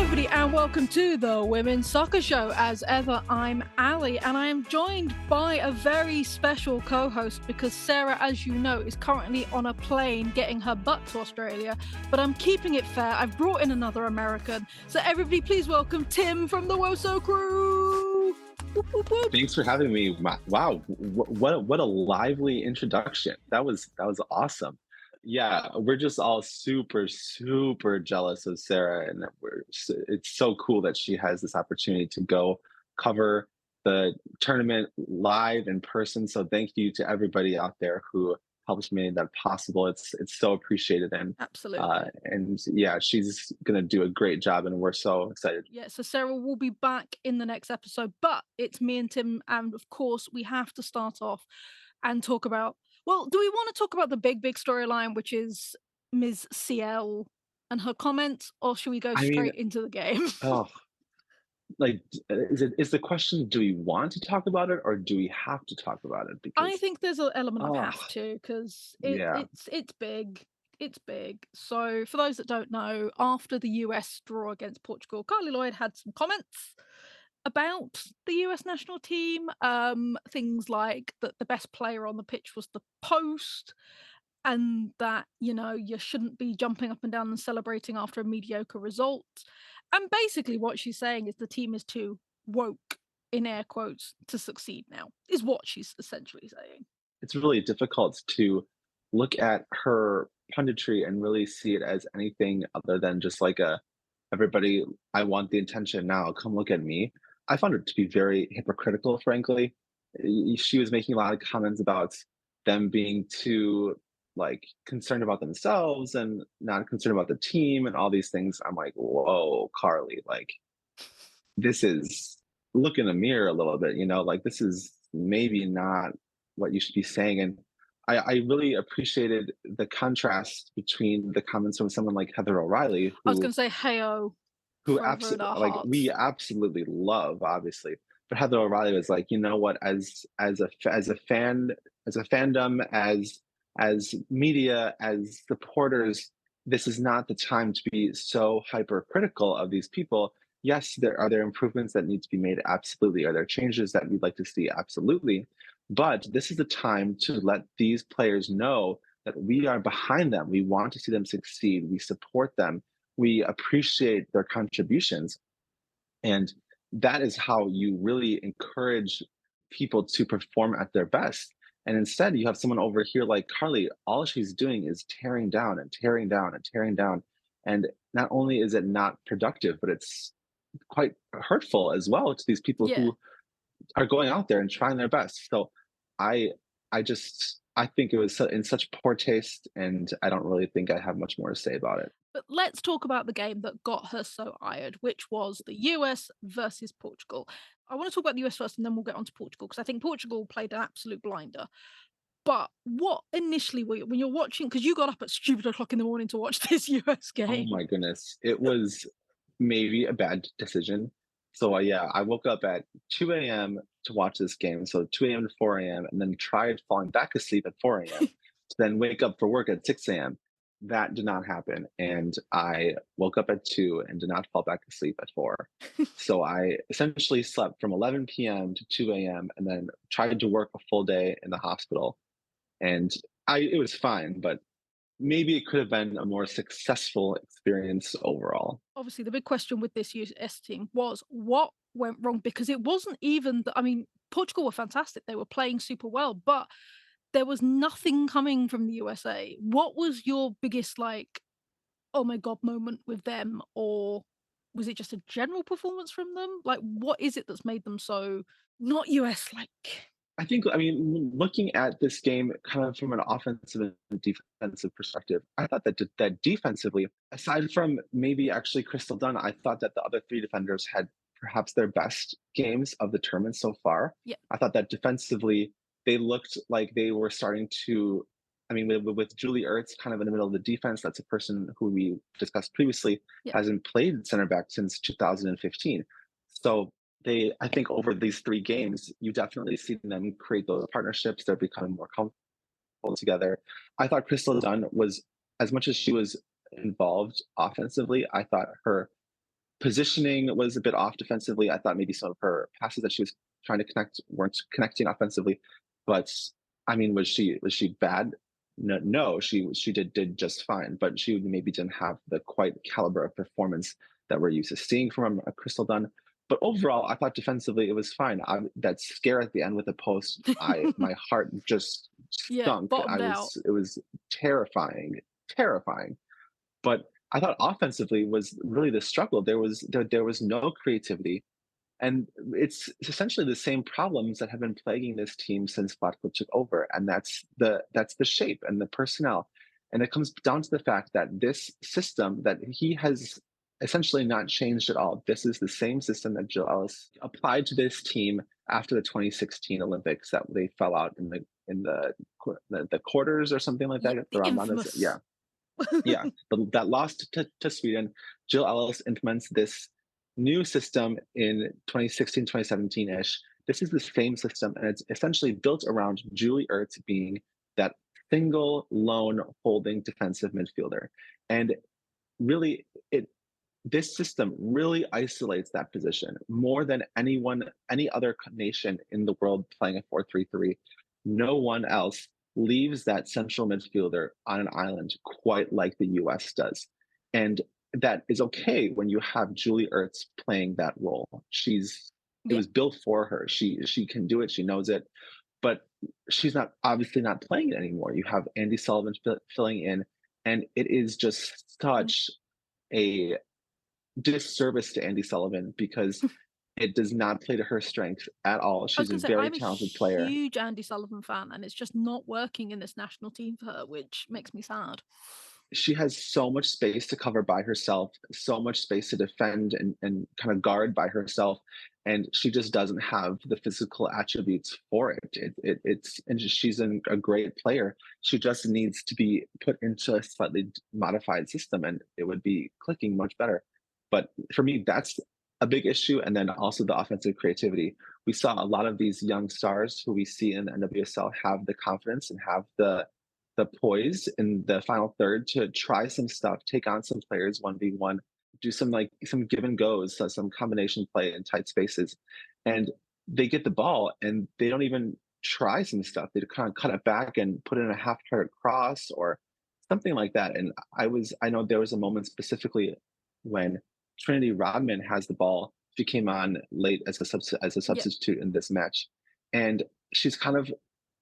everybody, and welcome to the Women's Soccer Show. As ever, I'm Allie, and I am joined by a very special co-host because Sara, as you know, is currently on a plane getting her butt to Australia, but I'm keeping it fair. I've brought in another American. So everybody, please welcome Tim from the WOSO crew. Whoop, whoop, whoop. Thanks for having me. Wow, what a lively introduction. That was awesome. Yeah, we're just all super jealous of Sara, and it's so cool that she has this opportunity to go cover the tournament live in person. So thank you to everybody out there who helped make that possible. It's so appreciated, Absolutely. and yeah, she's gonna do a great job, and we're so excited. Yeah, so Sara will be back in the next episode, but it's me and Tim, and of course, we have to start off and talk about. Well, do we want to talk about the big storyline, which is Ms. CL and her comments, or should we go I mean, straight into the game? oh, like, is the question, do we want to talk about it or do we have to talk about it? I Because, think there's an element of oh, have to because yeah, it's big. It's big. So for those that don't know, after the US draw against Portugal, Carly Lloyd had some comments about the US national team. Things like that the best player on the pitch was the post, and that, you shouldn't be jumping up and down and celebrating after a mediocre result. And basically what she's saying is the team is too woke, in air quotes, to succeed now, is what she's essentially saying. it's really difficult to look at her punditry and really see it as anything other than just like everybody, I want the attention now, come look at me. I found it to be very hypocritical, frankly. She was making a lot of comments about them being too like concerned about themselves and not concerned about the team and all these things. I'm like, whoa, Carly, like this is look in the mirror a little bit, like this is maybe not what you should be saying. And I really appreciated the contrast between the comments from someone like Heather O'Reilly, I was going to say heyo, who forever in absolutely our like we hearts. absolutely love, obviously. But Heather O'Reilly was like, you know what, as a fan, as a fandom, as media, as supporters, this is not the time to be so hypercritical of these people. Yes, there improvements that need to be made, absolutely. Are there changes that we'd like to see? Absolutely. But this is the time to let these players know that we are behind them. We want to see them succeed. We support them. We appreciate their contributions. And that is how you really encourage people to perform at their best. And instead, you have someone over here like Carly, all she's doing is tearing down and tearing down and tearing down. And not only is it not productive, but it's quite hurtful as well to these people Yeah. who are going out there and trying their best. So I I think it was in such poor taste, and I don't really think I have much more to say about it. But let's talk about the game that got her so ired, which was the US versus Portugal. I want to talk about the US first and then we'll get on to Portugal because I think Portugal played an absolute blinder. But what initially were you, when you're watching, because you got up at stupid o'clock in the morning to watch this US Oh game? my goodness. It was maybe a bad decision. So, yeah, I woke up at 2 a.m. to watch this game. So 2 a.m. to 4 a.m. and then tried falling back asleep at 4 a.m. to then wake up for work at 6 a.m. That did not happen. And I woke up at 2 and did not fall back asleep at 4. So I essentially slept from 11 p.m. to 2 a.m. and then tried to work a full day in the hospital. And it was fine, but maybe it could have been a more successful experience overall. Obviously, the big question with this US team was what went wrong because it wasn't even I mean, Portugal were fantastic. They were playing super well, but there was nothing coming from the USA. What was your biggest like, oh my god moment with them, or was it just a general performance from them? Like, what is it that's made them so not US like? I mean, looking at this game kind of from an offensive and defensive perspective, I thought that defensively, aside from maybe actually Crystal Dunn, I thought that the other three defenders had perhaps their best games of the tournament so far. Yeah, I thought that defensively, they looked like they were starting to. I mean, with Julie Ertz kind of in the middle of the defense, that's a person who we discussed previously, yeah. hasn't played center back since 2015. So I think over these three games, you definitely see them create those partnerships. They're becoming more comfortable together. I thought Crystal Dunn was, as much as she was involved offensively, I thought her Positioning was a bit off defensively. I thought maybe some of her passes that she was trying to connect weren't connecting offensively. But I mean, was she bad? No, no, she did just fine, but she maybe didn't have the quite caliber of performance that we're used to seeing from a Crystal Dunn. But overall, I thought defensively it was fine. That scare at the end with the post, I my heart just Yeah, sunk. bottomed out. It was terrifying, terrifying. But I thought offensively was really the struggle. There was no creativity, and it's essentially the same problems that have been plaguing this team since Blatko took over, and that's the shape and the personnel. And it comes down to the fact that this system that he has essentially not changed at all. This is the same system that Jill Ellis applied to this team after the 2016 Olympics that they fell out in the quarters or something like Yeah, that. the The round robin, infamous. yeah, yeah, that lost to Sweden. Jill Ellis implements this new system in 2016, 2017 ish. This is the same system, and it's essentially built around Julie Ertz being that single lone holding defensive midfielder. And really, it this system really isolates that position more than any other nation in the world playing a 4-3-3. No one else leaves that central midfielder on an island quite like the US does. And that is okay when you have Julie Ertz playing that role. It Yeah, was built for her. She can do it, she knows it, but she's not obviously not playing it anymore. You have Andy Sullivan filling in, and it is just yeah. such a disservice to Andy Sullivan because it does not play to her strength at all. I was She's a gonna say, very I'm a talented player. huge Andy Sullivan fan, and it's just not working in this national team for her, which makes me sad. She has so much space to cover by herself, so much space to defend and kind of guard by herself. And she just doesn't have the physical attributes for it. It's and she's a great player. She just needs to be put into a slightly modified system, and it would be clicking much better. But for me, that's a big issue. And then also the offensive creativity. We saw a lot of these young stars who we see in the NWSL have the confidence and have the poise in the final third to try some stuff, take on some players 1v1, do some give and goes, so some combination play in tight spaces. And they get the ball and they don't even try some stuff. They kind of cut it back and put in a half court cross or something like that. And I know there was a moment specifically when Trinity Rodman has the ball. She came on late as as a Yeah, substitute in this match. And she's kind of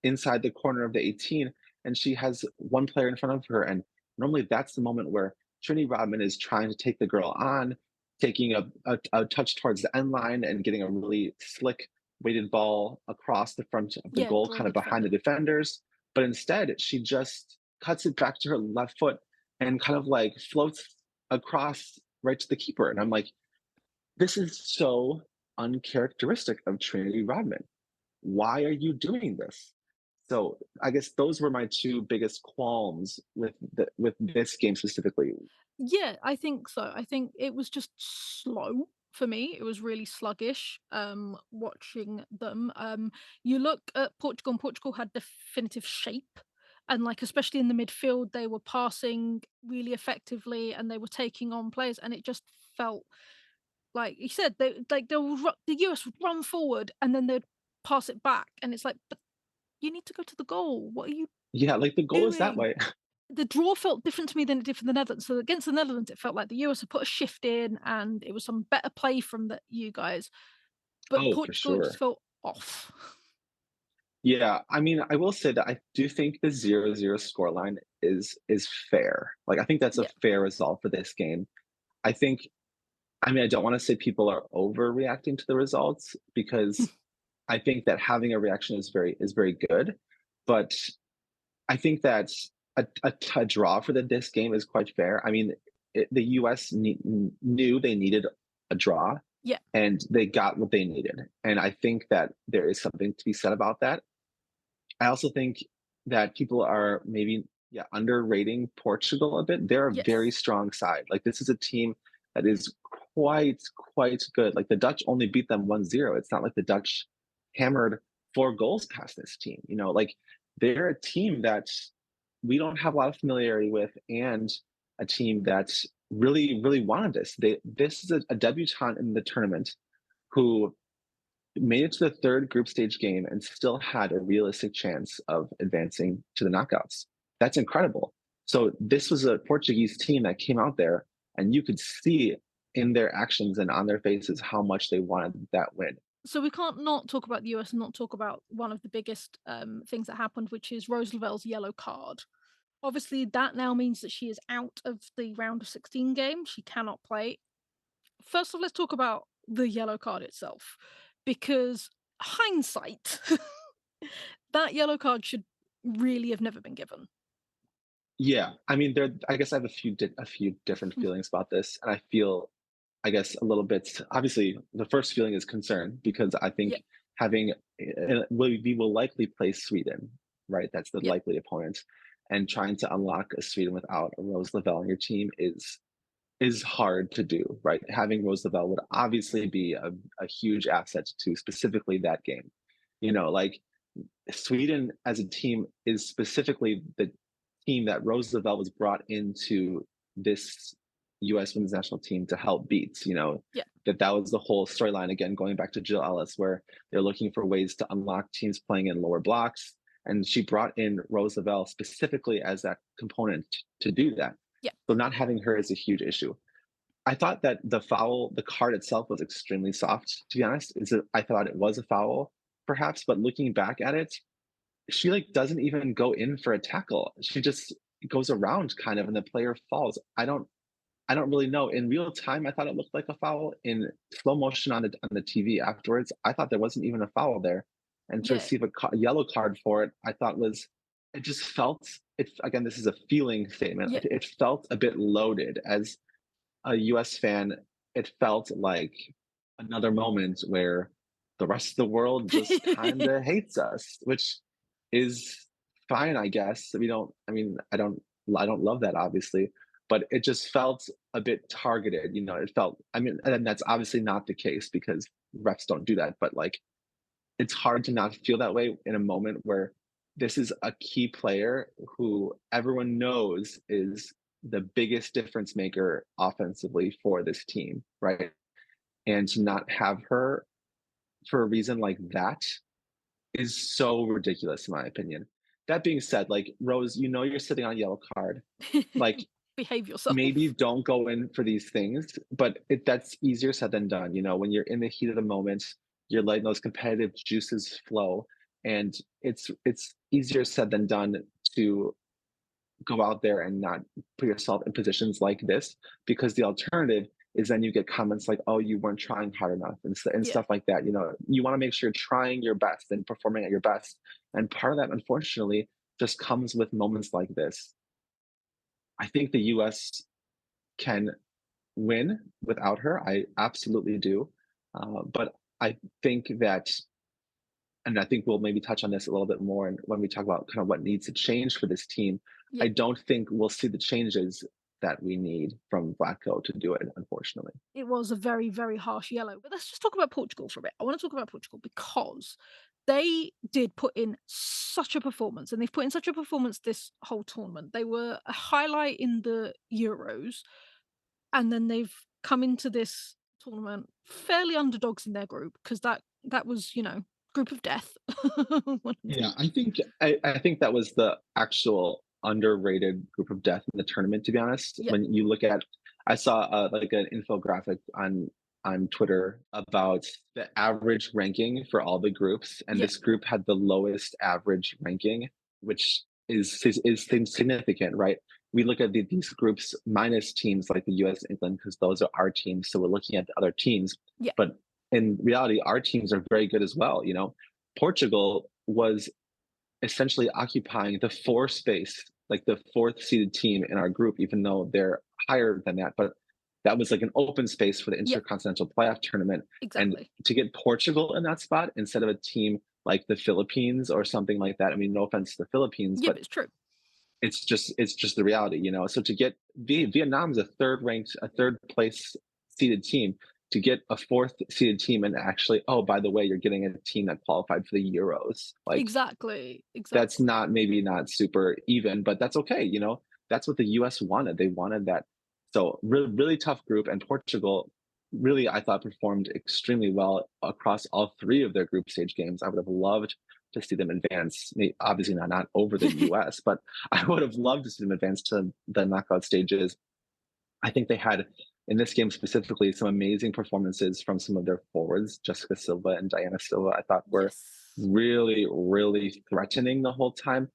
inside the corner of the 18 and she has one player in front of her. And normally that's the moment where Trinity Rodman is trying to take the girl on, taking a touch towards the end line and getting a really slick weighted ball across the front of the yeah, goal, draw kind the of behind the defender. defenders. But instead, she just cuts it back to her left foot and kind of like floats across right to the keeper. And I'm like, this is so uncharacteristic of Trinity Rodman. Why are you doing this? So I guess those were my two biggest qualms with this game specifically. Yeah, I think so. I think it was just slow for me. It was really sluggish, watching them. You look at Portugal, and Portugal had definitive shape. And like especially in the midfield, they were passing really effectively and they were taking on players, and it just felt like you said, the US would run forward and then they'd pass it back. And it's like, but you need to go to the goal. What are you Yeah, like the goal is that doing? way. The draw felt different to me than it did for the Netherlands. So against the Netherlands, it felt like the US had put a shift in and it was some better play from you guys. But Oh, for Portugal, it just sure. felt off. Yeah, I mean, I will say that I do think the 0-0 scoreline is fair. Like I think that's a Yeah. fair result for this game. I think I mean, I don't want to say people are overreacting to the results because I think that having a reaction is very good, but I think that a draw for this game is quite fair. I mean, the U.S. knew they needed a draw, Yeah. and they got what they needed. And I think that there is something to be said about that. I also think that people are maybe underrating Portugal a bit. They're a very Yes. strong side. Like this is a team that is quite good. Like the Dutch only beat them 1-0. It's not like the Dutch hammered 4 goals past this team. You know, like they're a team that we don't have a lot of familiarity with and a team that really wanted this. This is a debutante in the tournament who made it to the third group stage game and still had a realistic chance of advancing to the knockouts. That's incredible. So this was a Portuguese team that came out there, and you could see in their actions and on their faces how much they wanted that win. So we can't not talk about the US and not talk about one of the biggest things that happened, which is Rose Lavelle's yellow card. Obviously, that now means that she is out of the round of 16 game. She cannot play. First of all, let's talk about the yellow card itself, because hindsight, that yellow card should really have never been given. Yeah, I mean, there. I guess I have a few different feelings about this, and I feel, I guess, a little bit. Obviously, the first feeling is concern because I Yeah, think having we will likely play Sweden, right? That's the yeah, likely opponent, and trying to unlock a Sweden without a Rose Lavelle on your team is hard to do, right? Having Rose Lavelle would obviously be a huge asset to specifically that game. Like Sweden as a team is specifically the team that Rose Lavelle was brought into this U.S. women's national team to help beat. yeah, That was the whole storyline again, going back to Jill Ellis, where they're looking for ways to unlock teams playing in lower blocks. And she brought in Rose Lavelle specifically as that component to do that. yeah. So not having her is a huge issue. I thought that the card itself was extremely soft, to be honest. I thought it was a foul, perhaps, but looking back at it, she like doesn't even go in for a tackle. She just goes around kind of and the player falls. I don't really know. In real time, I thought it looked like a foul. In slow motion on the TV afterwards, I thought there wasn't even a foul there. And to Yeah, receive a yellow card for it, I thought was it just felt it again, this is a feeling statement. yeah. It felt a bit loaded as a US fan. It felt like another moment where the rest of the world just kind of hates us, which is fine, I guess. We don't, I mean, I don't love that obviously, but it just felt a bit targeted. It felt, I mean, and that's obviously not the case because refs don't do that, but like it's hard to not feel that way in a moment where this is a key player who everyone knows is the biggest difference maker offensively for this team, right? And to not have her for a reason like that is so ridiculous, in my opinion. That being said, like Rose, you're sitting on a yellow card. Like Behave maybe yourself. don't go in for these things, but that's easier said than done. When you're in the heat of the moment, you're letting those competitive juices flow, and it's easier said than done to go out there and not put yourself in positions like this because the alternative is then you get comments like, oh, you weren't trying hard enough and Yeah. stuff like that. You want to make sure you're trying your best and performing at your best, and part of that unfortunately just comes with moments like this. I think the US can win without her. I absolutely do. But I think that, and I think we'll maybe touch on this a little bit more when we talk about kind of what needs to change for this team. Yeah. I don't think we'll see the changes that we need from Blacko to do it, unfortunately. It was a very, very harsh yellow. But let's just talk about Portugal for a bit. I want to talk about Portugal because they did put in such a performance, and they've put in such a performance this whole tournament. They were a highlight in the Euros, and then they've come into this tournament fairly underdogs in their group because that was, group of death. One of Yeah, the I think that was the actual underrated group of death in the tournament. To be honest, yeah, when you look at, I saw like an infographic on Twitter about the average ranking for all the groups, and yeah, this group had the lowest average ranking, which is significant, right? We look at these groups minus teams like the U.S. England because those are our teams, so we're looking at the other teams, yeah, but in reality, our teams are very good as well. Portugal was essentially occupying the four space, like the fourth seeded team in our group, even though they're higher than that. But that was like an open space for the yeah, intercontinental playoff tournament. And exactly. to get Portugal in that spot instead of a team like the Philippines or something like that. I mean, no offense to the Philippines, Yeah, but but it's true. it's just the reality. So to get Vietnam is a third place seeded team. To get a fourth seeded team and actually, oh, by the way, you're getting a team that qualified for the Euros. Like Exactly, that's exactly. not maybe not super even, but that's okay. That's what the US wanted. They wanted that So really tough group, and Portugal really I thought performed extremely well across all three of their group stage games. I would have loved to see them advance. Obviously not over the U.S., but I would have loved to see them advance to the knockout stages. I think they had in this game specifically some amazing performances from some of their forwards, Jessica Silva and Diana Silva. I thought were Yes. really threatening the whole time.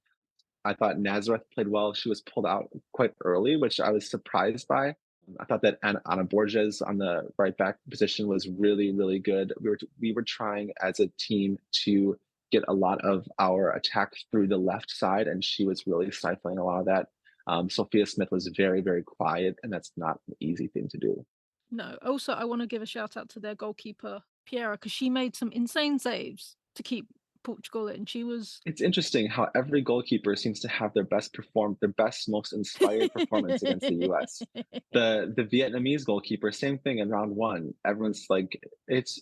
I thought Nazareth played well. She was pulled out quite early, which I was surprised by. I thought that Anna Borges on the right back position was really good. We were trying as a team to get a lot of our attack through the left side, and she was really stifling a lot of that. Sophia Smith was very quiet, and that's not an easy thing to do. No. Also, I want to give a shout out to their goalkeeper, Piera, because she made some insane saves to keep Portugal in. She was. It's interesting how every goalkeeper seems to have their best, most inspired performance against the US. The Vietnamese goalkeeper, same thing in round one. Everyone's like, it's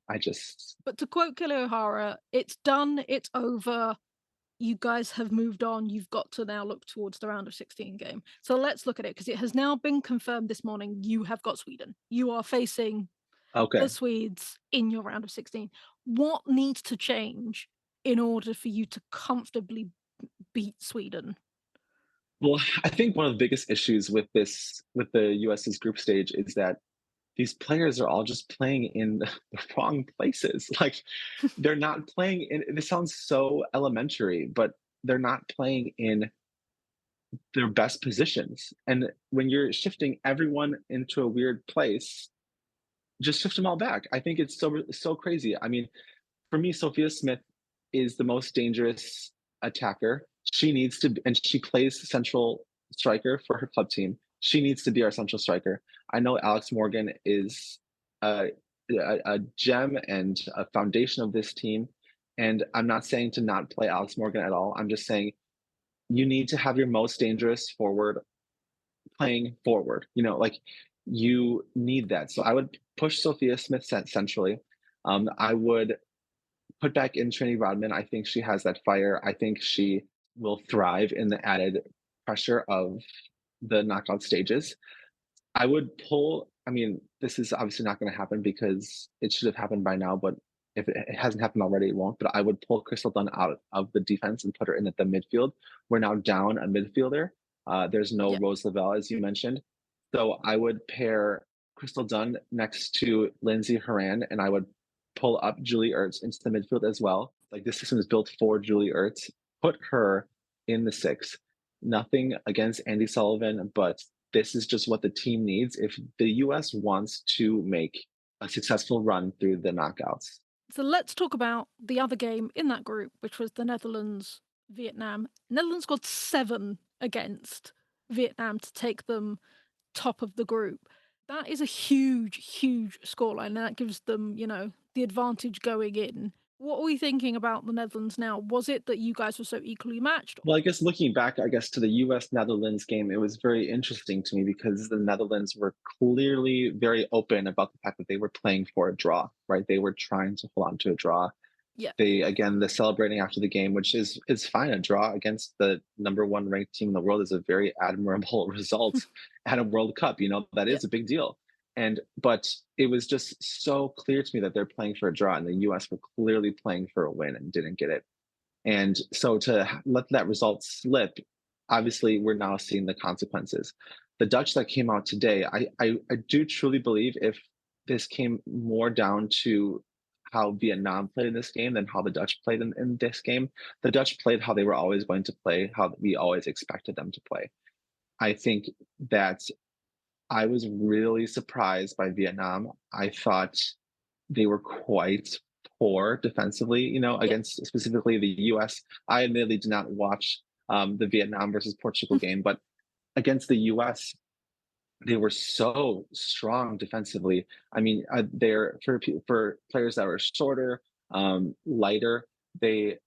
I just But to quote Kelly O'Hara, it's done, it's over. You guys have moved on. You've got to now look towards the round of 16 game. So let's look at it because it has now been confirmed this morning you have got Sweden. You are facing the okay. Swedes in your round of 16. What needs to change in order for you to comfortably beat Sweden? Well, I think one of the biggest issues with with the US's group stage is that these players are all just playing in the wrong places. Like they're not playing in this sounds so elementary, but they're not playing in their best positions. And when you're shifting everyone into a weird place, just shift them all back. I think it's so crazy. I mean, for me, Sophia Smith is the most dangerous attacker. She needs to, and she plays central striker for her club team. She needs to be our central striker. I know Alex Morgan is a, a gem and a foundation of this team. And I'm not saying to not play Alex Morgan at all. I'm just saying you need to have your most dangerous forward playing forward. Like you need that. So I would push Sophia Smith centrally. I would put back in Trini Rodman. I think she has that fire. I think she will thrive in the added pressure of the knockout stages. I would pull, I mean, this is obviously not going to happen because it should have happened by now, but if it hasn't happened already, it won't. But I would pull Crystal Dunn out of the defense and put her in at the midfield. We're now down a midfielder. There's no Yeah. Rose Lavelle, as you mentioned. So I would pair Crystal Dunn next to Lindsay Horan, and I would pull up Julie Ertz into the midfield as well. Like this system is built for Julie Ertz. Put her in the six. Nothing against Andy Sullivan, but this is just what the team needs if the US wants to make a successful run through the knockouts. So let's talk about the other game in that group, which was the Netherlands Vietnam. Netherlands got 7 against Vietnam to take them top of the group. That is a huge scoreline, and that gives them, the advantage going in. What are we thinking about the Netherlands now? Was it that you guys were so equally matched? Well, I guess looking back, I guess to the US Netherlands game, it was very interesting to me because the Netherlands were clearly very open about the fact that they were playing for a draw, right? They were trying to hold on to a draw. Yeah, They again the celebrating after the game, which is fine. A draw against the number one ranked team in the world is a very admirable result at a World Cup. That yeah. is a big deal. But it was just so clear to me that they're playing for a draw, and the U.S. were clearly playing for a win and didn't get it. And so to let that result slip, obviously we're now seeing the consequences. The Dutch that came out today, I do truly believe if this came more down to how Vietnam played in this game than how the Dutch played in this game. The Dutch played how they were always going to play, how we always expected them to play. I think that I was really surprised by Vietnam. I thought they were quite poor defensively, Yeah. against specifically the US. I admittedly did not watch the Vietnam versus Portugal game, but against the US, they were so strong defensively. I mean, they're for players that were shorter, lighter. They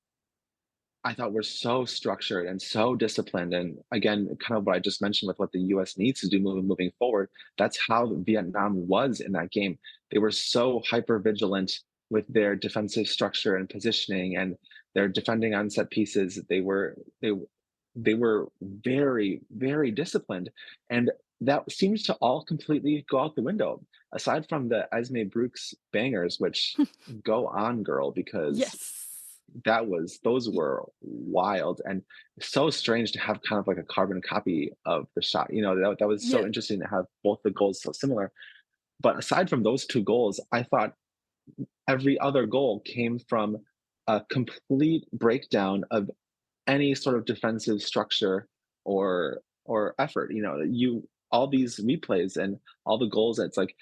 I thought were so structured and so disciplined. And again, kind of what I just mentioned with what the US needs to do moving forward, that's how Vietnam was in that game. They were so hyper vigilant with their defensive structure and positioning and their defending on set pieces. They were very disciplined. And that seems to all completely go out the window, aside from the Esme Brooks bangers, which go on, girl, because Yes. those Y were wild and so strange to have kind of like a carbon copy of the shot. That was so yeah, interesting to have both the goals so similar. But aside from those two goals, I thought every other goal came from a complete breakdown of any sort of defensive structure or effort. You all these replays and all the goals. It's like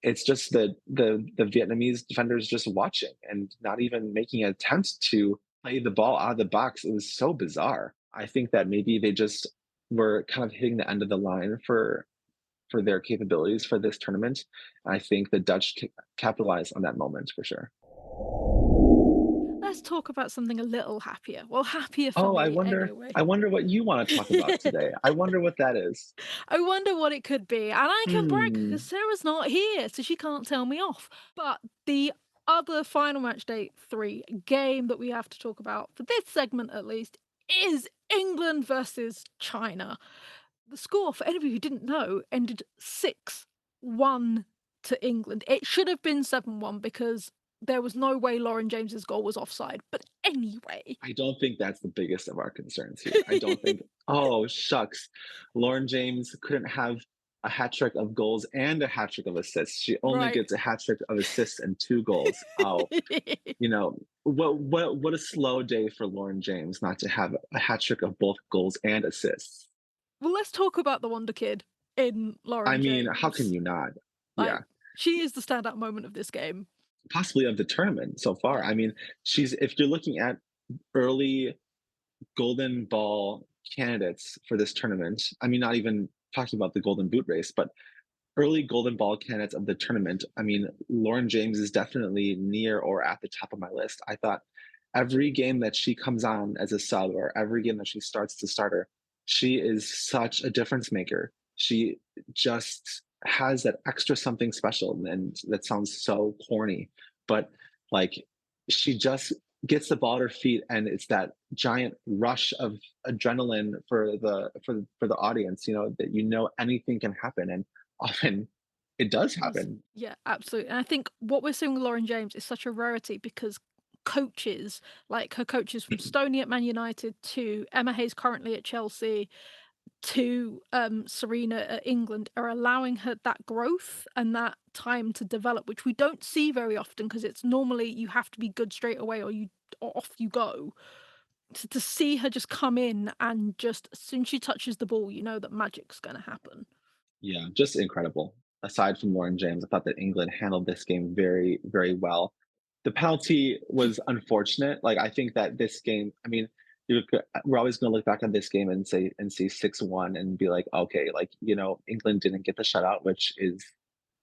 it's just the Vietnamese defenders just watching and not even making an attempt to play the ball out of the box. It was so bizarre. I think that maybe they just were kind of hitting the end of the line for their capabilities for this tournament. I think the Dutch capitalized on that moment for sure. let's talk about something a little happier. Well, happier for Oh, me anyway. I wonder what you wanna talk about today. I wonder what that is. I wonder what it could be, and I can brag Hmm. because Sarah's not here, so she can't tell me off. But the other final match day 3 game that we have to talk about, for this segment at least, is England versus China. The score, for anybody who didn't know, ended 6-1 to England. It should have been 7-1 because there was no way Lauren James's goal was offside. But anyway. I don't think that's the biggest of our concerns here. I don't think, "Oh, shucks, Lauren James couldn't have a hat trick of goals and a hat trick of assists. She only Right. gets a hat trick of assists and 2 goals." Oh, what a slow day for Lauren James not to have a hat trick of both goals and assists. Well, let's talk about the Wonder Kid in I Lauren mean, how can James. you not? Like, Yeah. she is the standout moment of this game. Possibly of the tournament so far. Yeah. I mean, she's if you're looking at early golden ball candidates for this tournament, I mean, not even talking about the golden boot race, but early golden ball candidates of the tournament, I mean, Lauren James is definitely near or at the top of my list. I thought every game that she comes on as a sub or every game that she starts to starter, she is such a difference maker. She just has that extra something special. And that sounds so corny, but like she just gets the ball at her feet and it's that giant rush of adrenaline for the audience, that anything can happen. And often it does Yes. happen. Yeah, absolutely. And I think what we're seeing with Lauren James is such a rarity because coaches, like her coaches from Stoney at Man United to Emma Hayes currently at Chelsea to Serena at England, are allowing her that growth and that time to develop, which we don't see very often because it's normally you have to be good straight away or off you go. To see her just come in and just as soon as she touches the ball, you know that magic's going to happen. Yeah, just incredible. Aside from Lauren James, I thought that England handled this game very, very well. The penalty was unfortunate. Like I think that this game, I mean, we're always going to look back on this game and see 6-1 and be like, okay, like England didn't get the shutout, which is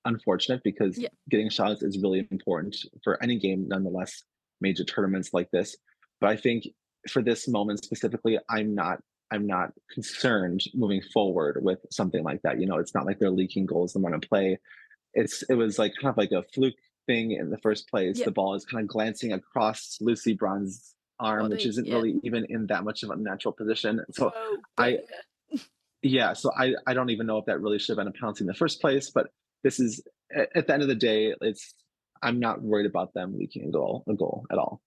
unfortunate because Yeah. getting shots is really important for any game, nonetheless, major tournaments like this. But I think for this moment specifically, I'm not concerned moving forward with something like that. It's not like they're leaking goals in the run of play. It was like kind of like a fluke thing in the first place. Yeah. The ball is kind of glancing across Lucy Braun's arm, which Body. isn't Yeah. really even in that much of a natural position. So Whoa. But I yeah, so I don't even know if that really should have been a penalty in the first place, but this is at the end of the day, I'm not worried about them leaking a goal at all.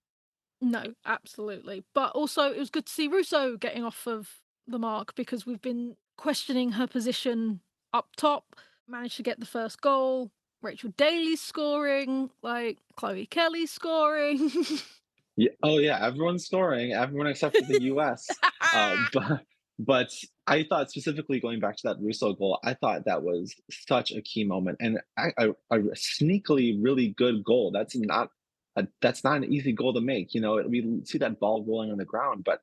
no, absolutely. But also, it was good to see Russo getting off of the mark because we've been questioning her position up top. Managed to get the first goal. Rachel Daly scoring, like Chloe Kelly scoring. Yeah, oh yeah, everyone's scoring, everyone except for the US. But I thought specifically going back to that Russo goal, I thought that was such a key moment and a sneakily really good goal. That's not an easy goal to make. We see that ball rolling on the ground, but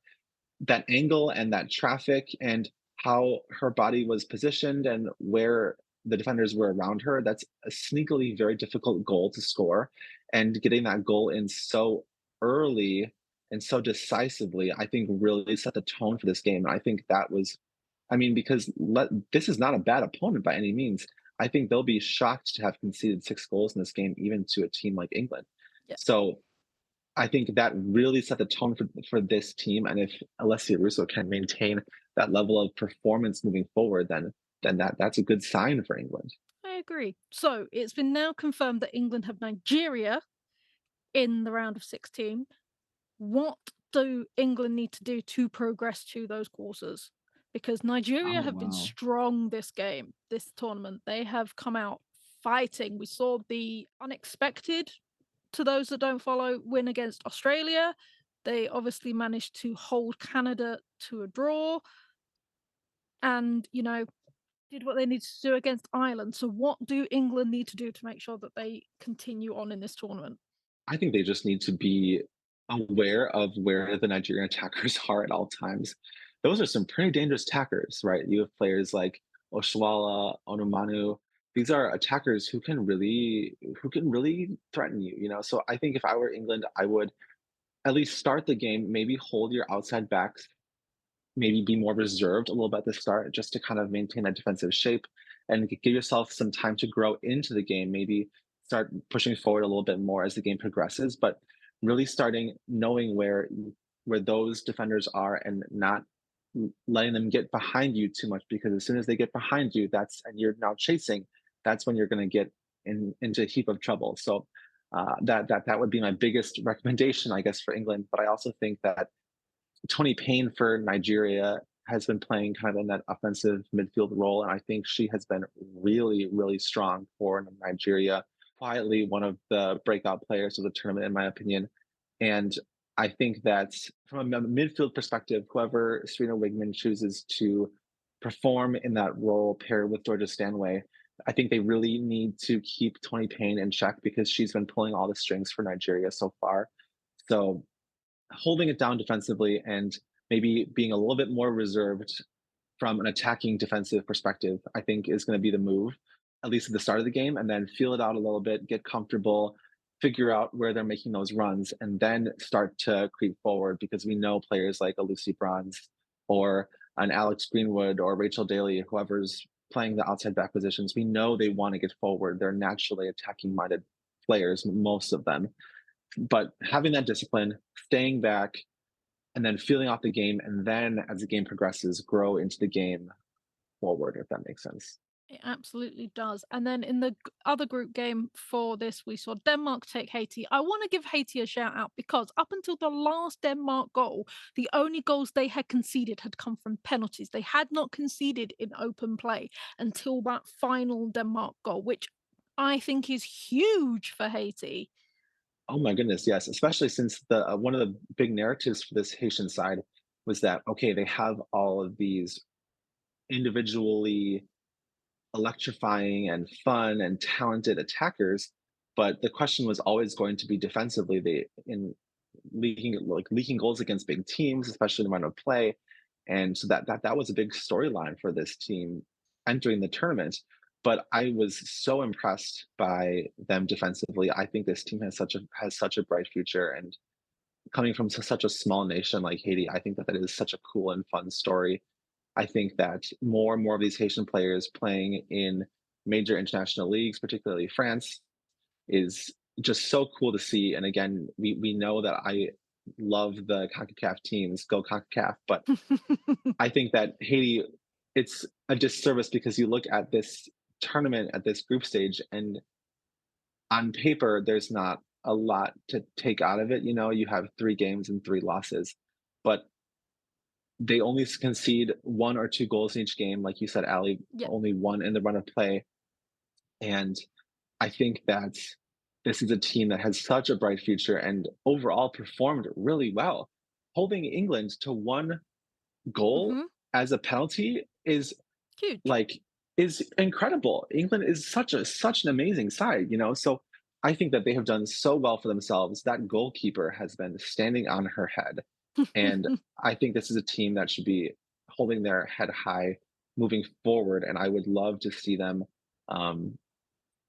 that angle and that traffic and how her body was positioned and where the defenders were around her, that's a sneakily very difficult goal to score. And getting that goal in so early and so decisively, I think really set the tone for this game. And I think that was, I mean, because this is not a bad opponent by any means. I think they'll be shocked to have conceded 6 goals in this game, even to a team like England. Yeah. So I think that really set the tone for this team, and if Alessia Russo can maintain that level of performance moving forward, then then that's a good sign for England. I agree. So it's been now confirmed that England have Nigeria in the round of 16. What do England need to do to progress to those quarters? Because Nigeria Oh, have been wow. strong this tournament. They have come out fighting. We saw the unexpected, to those that don't follow, win against Australia. They obviously managed to hold Canada to a draw and, did what they needed to do against Ireland. So, what do England need to do to make sure that they continue on in this tournament? I think they just need to be aware of where the Nigerian attackers are at all times. Those are some pretty dangerous attackers, right? You have players like Oshwala, Onumanu. These are attackers who can really threaten you, you know. So I think if I were England, I would at least start the game, maybe hold your outside backs, maybe be more reserved a little bit at the start just to kind of maintain that defensive shape and give yourself some time to grow into the game. Maybe start pushing forward a little bit more as the game progresses, but really starting knowing where those defenders are and not letting them get behind you too much because as soon as they get behind you, that's and you're now chasing, that's when you're going to get into a heap of trouble. So that would be my biggest recommendation, I guess, for England. But I also think that Tony Payne for Nigeria has been playing kind of in that offensive midfield role, and I think she has been really, really strong for Nigeria. Quietly, one of the breakout players of the tournament, in my opinion. And I think that from a midfield perspective, whoever Serena Wigman chooses to perform in that role paired with Georgia Stanway, I think they really need to keep Tony Payne in check because she's been pulling all the strings for Nigeria so far. So holding it down defensively and maybe being a little bit more reserved from an attacking defensive perspective, I think is going to be the move, at least at the start of the game, and then feel it out a little bit, get comfortable, figure out where they're making those runs, and then start to creep forward because we know players like a Lucy Bronze or an Alex Greenwood or Rachel Daly, whoever's playing the outside back positions, we know they want to get forward. They're naturally attacking minded players, most of them. But having that discipline, staying back, and then feeling out the game, and then as the game progresses, grow into the game forward, if that makes sense. It absolutely does. And then in the other group game for this, we saw Denmark take Haiti. I want to give Haiti a shout out because up until the last Denmark goal, the only goals they had conceded had come from penalties. They had not conceded in open play until that final Denmark goal, which I think is huge for Haiti. Oh my goodness, yes, especially since the one of the big narratives for this Haitian side was that okay, they have all of these individually electrifying and fun and talented attackers, but the question was always going to be defensively. They in leaking goals against big teams, especially in the amount of play, and so that was a big storyline for this team entering the tournament. But I was so impressed by them defensively. I think this team has such a bright future, and coming from such a small nation like Haiti, I think that is such a cool and fun story. I think that more and more of these Haitian players playing in major international leagues, particularly France, is just so cool to see. And again, we know that I love the CONCACAF teams, go CONCACAF, but I think that Haiti, it's a disservice because you look at this tournament at this group stage, and on paper, there's not a lot to take out of it. You know, you have 3 games and 3 losses, but they only concede 1 or 2 goals in each game. Like you said, Allie, Yeah. only one in the run of play. And I think that this is a team that has such a bright future and overall performed really well. Holding England to 1 goal Hmm. as a penalty Huge. like is incredible. England is such an amazing side, you know. So I think that they have done so well for themselves. That goalkeeper has been standing on her head. And I think this is a team that should be holding their head high moving forward. And I would love to see them um,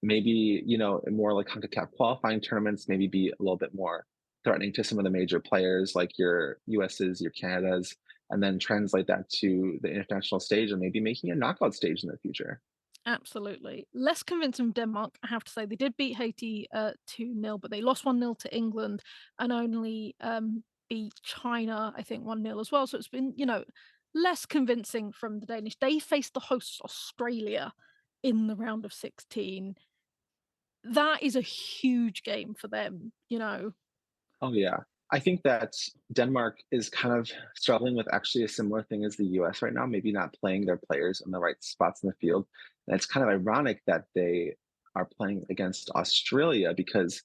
maybe, you know, more like CONCACAF qualifying tournaments, maybe be a little bit more threatening to some of the major players like your US's, your Canada's, and then translate that to the international stage and maybe making a knockout stage in the future. Absolutely. Less convincing Denmark, I have to say. They did beat Haiti 2-0, but they lost 1-0 to England and only beat China, I think, 1-0 as well. So it's been, less convincing from the Danish. They faced the hosts Australia in the round of 16. That is a huge game for them, you know? Oh, yeah. I think that Denmark is kind of struggling with actually a similar thing as the US right now, maybe not playing their players in the right spots in the field. And it's kind of ironic that they are playing against Australia because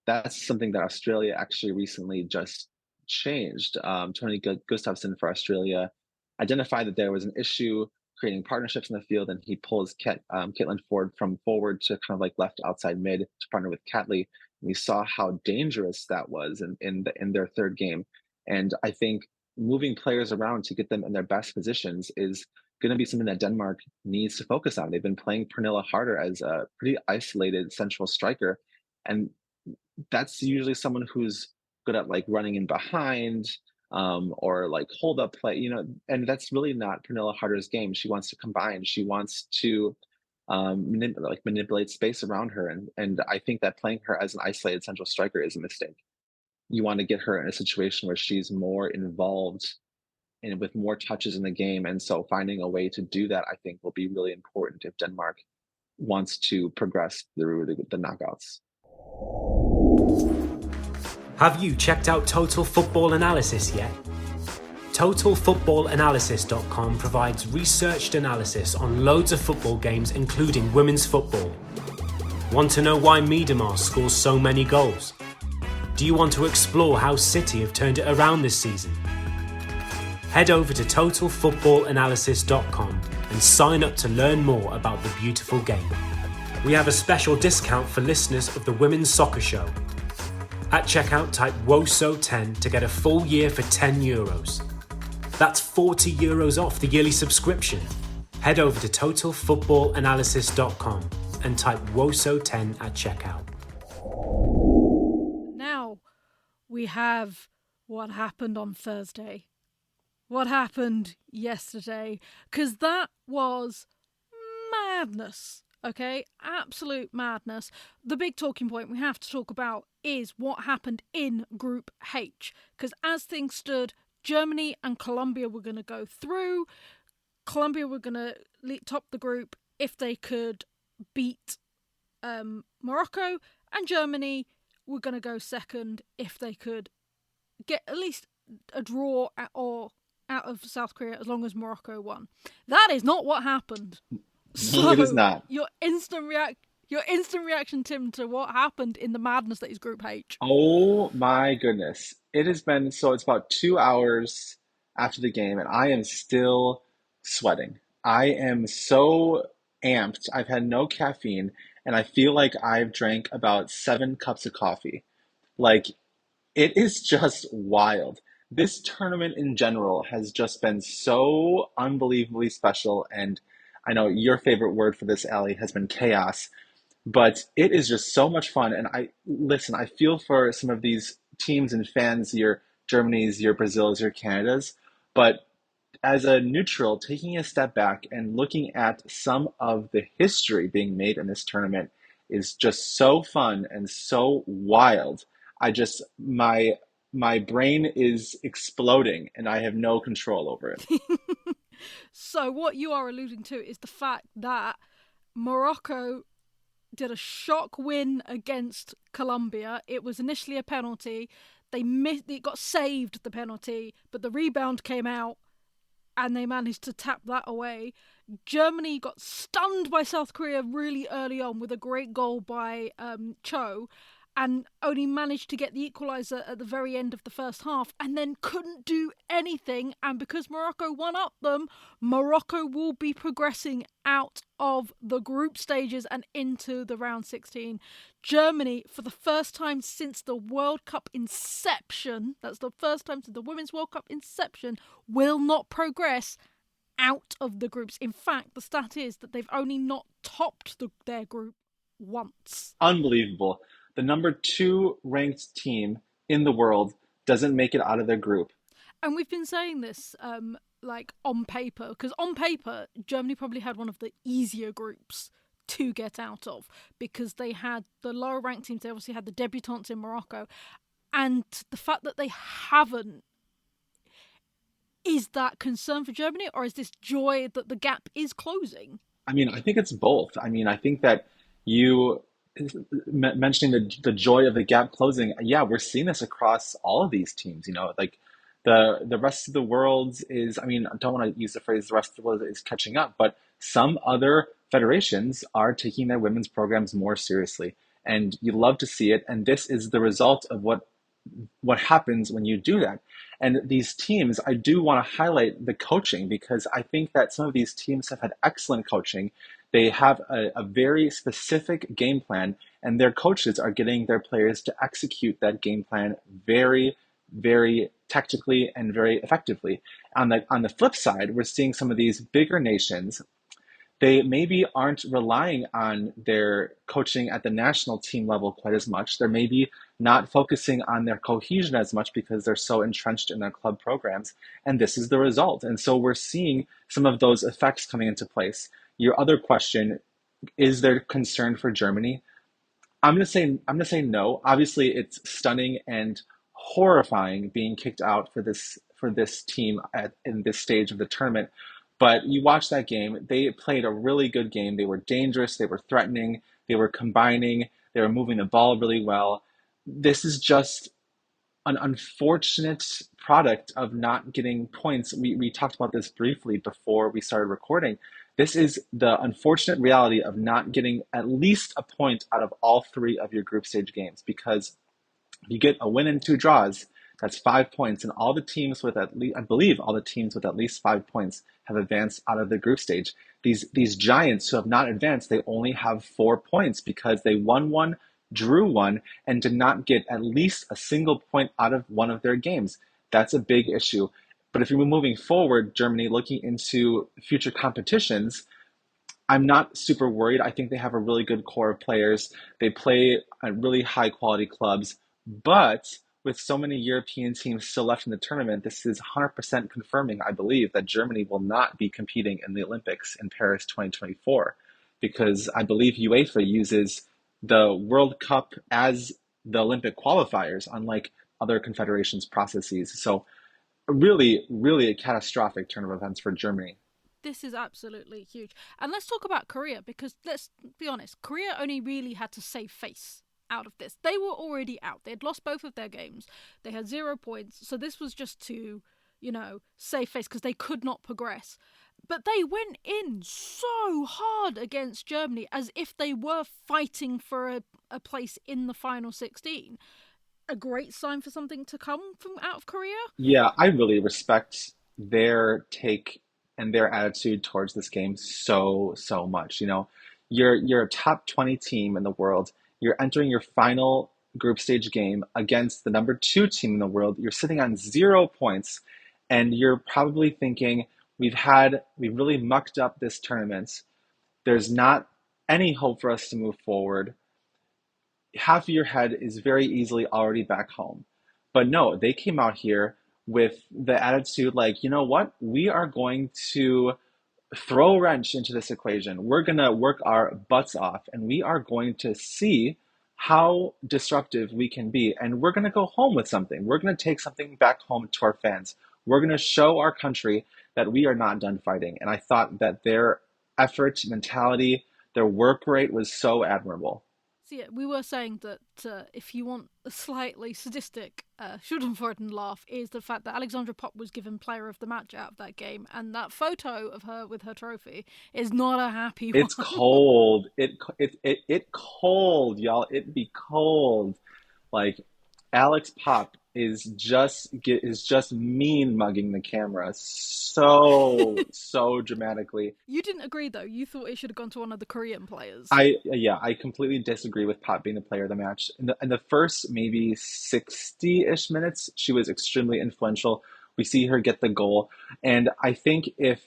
that's something that Australia actually recently just changed. Tony Gustafsson for Australia identified that there was an issue creating partnerships in the field, and he pulls Caitlin Ford from forward to kind of like left outside mid to partner with Catley. We saw how dangerous that was in their third game. And I think moving players around to get them in their best positions is going to be something that Denmark needs to focus on. They've been playing Pernilla Harder as a pretty isolated central striker, and that's usually someone who's good at like running in behind, or like hold up play, and that's really not Pernilla Harder's game. She wants to combine. She wants to manipulate space around her, and I think that playing her as an isolated central striker is a mistake. You want to get her in a situation where she's more involved and with more touches in the game, and so finding a way to do that, I think, will be really important if Denmark wants to progress through the knockouts. Have you checked out Total Football Analysis yet? TotalFootballAnalysis.com provides researched analysis on loads of football games, including women's football. Want to know why Miedemar scores so many goals? Do you want to explore how City have turned it around this season? Head over to TotalFootballAnalysis.com and sign up to learn more about the beautiful game. We have a special discount for listeners of the Women's Soccer Show. At checkout, type WOSO10 to get a full year for €10. That's €40 off the yearly subscription. Head over to TotalFootballAnalysis.com and type WOSO10 at checkout. Now we have what happened on Thursday. What happened yesterday? Because that was madness. Okay, absolute madness. The big talking point we have to talk about is what happened in Group H. Because as things stood, Germany and Colombia were going to go through. Colombia were going to top the group if they could beat Morocco, and Germany were going to go second if they could get at least a draw or out of South Korea as long as Morocco won. That is not what happened. So, it is not. Your instant reaction, Tim, to what happened in the madness that is Group H. Oh my goodness. It has been it's about 2 hours after the game, and I am still sweating. I am so amped. I've had no caffeine, and I feel like I've drank about 7 cups of coffee. Like, it is just wild. This tournament in general has just been so unbelievably special, and I know your favorite word for this, Allie, has been chaos, but it is just so much fun. And I feel for some of these teams and fans, your Germany's, your Brazil's, your Canada's, but as a neutral, taking a step back and looking at some of the history being made in this tournament is just so fun and so wild. I just my brain is exploding and I have no control over it. So what you are alluding to is the fact that Morocco did a shock win against Colombia. It was initially a penalty. It got saved, the penalty, but the rebound came out and they managed to tap that away. Germany got stunned by South Korea really early on with a great goal by Cho, and only managed to get the equaliser at the very end of the first half, and then couldn't do anything. And because Morocco won up them, Morocco will be progressing out of the group stages and into the round 16. Germany, for the first time since the World Cup inception, that's the first time since the Women's World Cup inception, will not progress out of the groups. In fact, the stat is that they've only not topped their group once. Unbelievable. The number 2 ranked team in the world doesn't make it out of their group. And we've been saying this like on paper, because on paper Germany probably had one of the easier groups to get out of, because they had the lower ranked teams. They obviously had the debutantes in Morocco, and the fact that they haven't, Is that concern for Germany, or is this joy that the gap is closing? I mean, I think it's both. I mean, I think that you mentioning the joy of the gap closing, yeah, we're seeing this across all of these teams, like the rest of the world is, I mean, I don't want to use the phrase the rest of the world is catching up, but some other federations are taking their women's programs more seriously. And you love to see it. And this is the result of what happens when you do that. And these teams, I do want to highlight the coaching because I think that some of these teams have had excellent coaching. They have a very specific game plan, and their coaches are getting their players to execute that game plan very, very tactically and very effectively. On the flip side, we're seeing some of these bigger nations, they maybe aren't relying on their coaching at the national team level quite as much. They're maybe not focusing on their cohesion as much because they're so entrenched in their club programs. And this is the result. And so we're seeing some of those effects coming into place. Your other question, is there concern for Germany? I'm gonna say no. Obviously, it's stunning and horrifying being kicked out for this team in this stage of the tournament. But you watch that game; they played a really good game. They were dangerous. They were threatening. They were combining. They were moving the ball really well. This is just an unfortunate product of not getting points. We talked about this briefly before we started recording. This is the unfortunate reality of not getting at least a point out of all three of your group stage games because you get a win and two draws, that's 5 points, and all the teams with at least, I believe, all the teams with at least 5 points have advanced out of the group stage. These giants who have not advanced, they only have 4 points because they won one, drew one, and did not get at least a single point out of one of their games. That's a big issue. But if you're moving forward, Germany looking into future competitions, I'm not super worried. I think they have a really good core of players. They play at really high quality clubs, but with so many European teams still left in the tournament, this is 100% confirming, I believe, that Germany will not be competing in the Olympics in Paris 2024 because I believe UEFA uses the World Cup as the Olympic qualifiers, unlike other confederations processes. So really, really a catastrophic turn of events for Germany. This is absolutely huge. And let's talk about Korea because let's be honest, Korea only really had to save face out of this. They were already out. They had lost both of their games. They had 0 points. So this was just to, save face because they could not progress. But they went in so hard against Germany as if they were fighting for a place in the final 16. A great sign for something to come from out of Korea. Yeah, I really respect their take and their attitude towards this game so, so much. You're a top 20 team in the world. You're entering your final group stage game against the number two team in the world. You're sitting on 0 points, and you're probably thinking, we've really mucked up this tournament. There's not any hope for us to move forward. Half of your head is very easily already back home. But no, they came out here with the attitude like, you know what? We are going to throw a wrench into this equation. We're going to work our butts off and we are going to see how disruptive we can be. And we're going to go home with something. We're going to take something back home to our fans. We're going to show our country that we are not done fighting. And I thought that their effort, mentality, their work rate was so admirable. So yeah, we were saying that if you want a slightly sadistic Schadenfreude laugh, is the fact that Alexandra Popp was given Player of the Match out of that game, and that photo of her with her trophy is not a happy one. It's cold. It cold, y'all. It be cold. Like Alex Pop is just mean mugging the camera so dramatically. You didn't agree though. You thought it should have gone to one of the Korean players. I completely disagree with Pop being the player of the match. In the first maybe 60-ish minutes, she was extremely influential. We see her get the goal, and I think if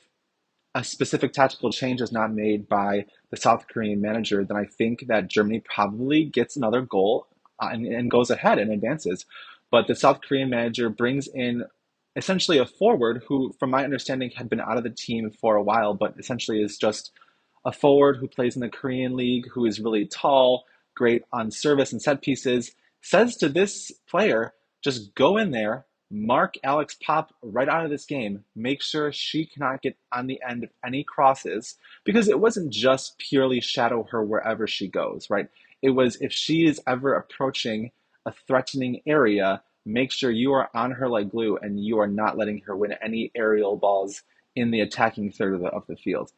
a specific tactical change is not made by the South Korean manager, then I think that Germany probably gets another goal and goes ahead and advances. But the South Korean manager brings in essentially a forward who, from my understanding, had been out of the team for a while, but essentially is just a forward who plays in the Korean league, who is really tall, great on service and set pieces, says to this player, just go in there mark Alex Pop right out of this game. Make sure she cannot get on the end of any crosses because it wasn't just purely shadow her wherever she goes, right? It was if she is ever approaching a threatening area, make sure you are on her like glue and you are not letting her win any aerial balls in the attacking third of the field.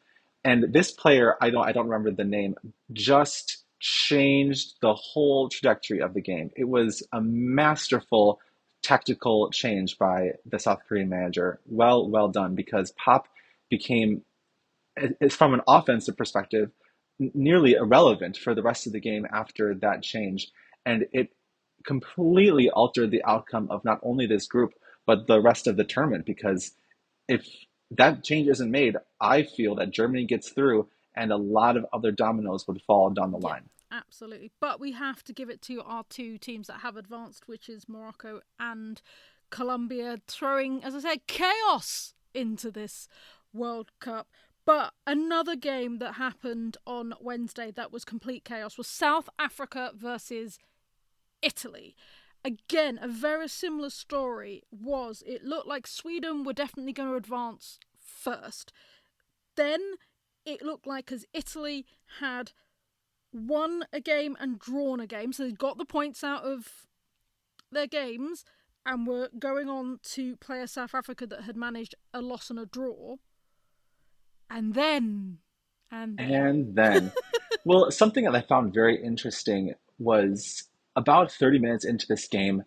And this player, I don't remember the name, just changed the whole trajectory of the game. It was a masterful tactical change by the South Korean manager. Well done, because Pop became, from an offensive perspective, nearly irrelevant for the rest of the game after that change. And it completely altered the outcome of not only this group, but the rest of the tournament. Because if that change isn't made, I feel that Germany gets through and a lot of other dominoes would fall down the Yeah, line. absolutely. But we have to give it to our two teams that have advanced, which is Morocco and Colombia, throwing, as I said, chaos into this World Cup. But another game that happened on Wednesday that was complete chaos was South Africa versus Italy. Again, a very similar story. It looked like Sweden were definitely going to advance first. Then it looked like as Italy had won a game and drawn a game, so they got the points out of their games and were going on to play a South Africa that had managed a loss and a draw. And then. And then, well, something that I found very interesting was about 30 minutes into this game,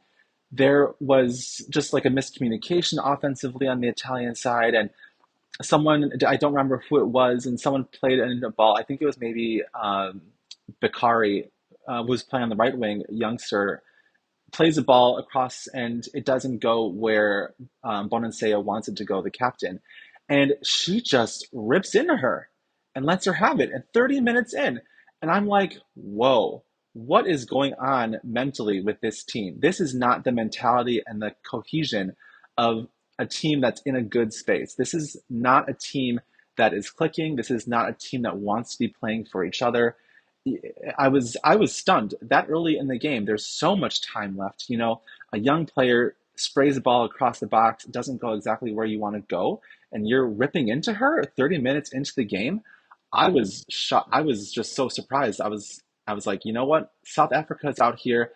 there was just like a miscommunication offensively on the Italian side, and someone, I don't remember who it was, and someone played in a ball. I think it was maybe Bakari, was playing on the right wing, youngster, plays the ball across and it doesn't go where Bonansea wants it to go, the captain. And she just rips into her and lets her have it at 30 minutes in. And I'm like, whoa, what is going on mentally with this team? This is not the mentality and the cohesion of a team that's in a good space. This is not a team that is clicking. This is not a team that wants to be playing for each other. I was stunned that early in the game. There's so much time left. A young player sprays the ball across the box, doesn't go exactly where you want to go, and you're ripping into her 30 minutes into the game. I was shocked. I was just so surprised. I was like, you know what? South Africa's out here.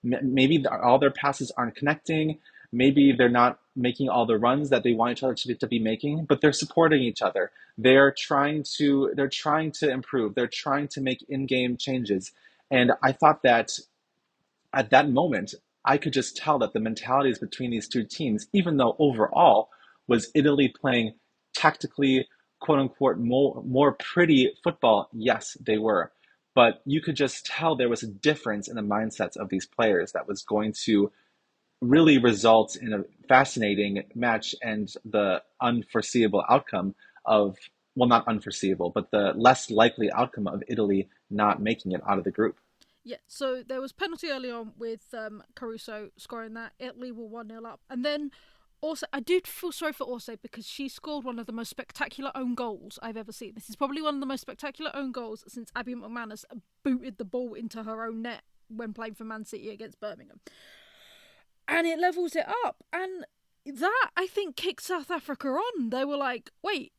Maybe all their passes aren't connecting. Maybe they're not making all the runs that they want each other to be making, but they're supporting each other. They're trying to improve. They're trying to make in-game changes. And I thought that at that moment, I could just tell that the mentalities between these two teams, even though overall was Italy playing tactically, quote unquote, more pretty football. Yes, they were. But you could just tell there was a difference in the mindsets of these players that was going to really result in a fascinating match and the unforeseeable outcome of, well, not unforeseeable, but the less likely outcome of Italy not making it out of the group. Yeah, so there was penalty early on with Caruso scoring that. Italy were 1-0 up. And then also, I do feel sorry for Orse because she scored one of the most spectacular own goals I've ever seen. This is probably one of the most spectacular own goals since Abby McManus booted the ball into her own net when playing for Man City against Birmingham. And it levels it up. And that, I think, kicked South Africa on. They were like, wait,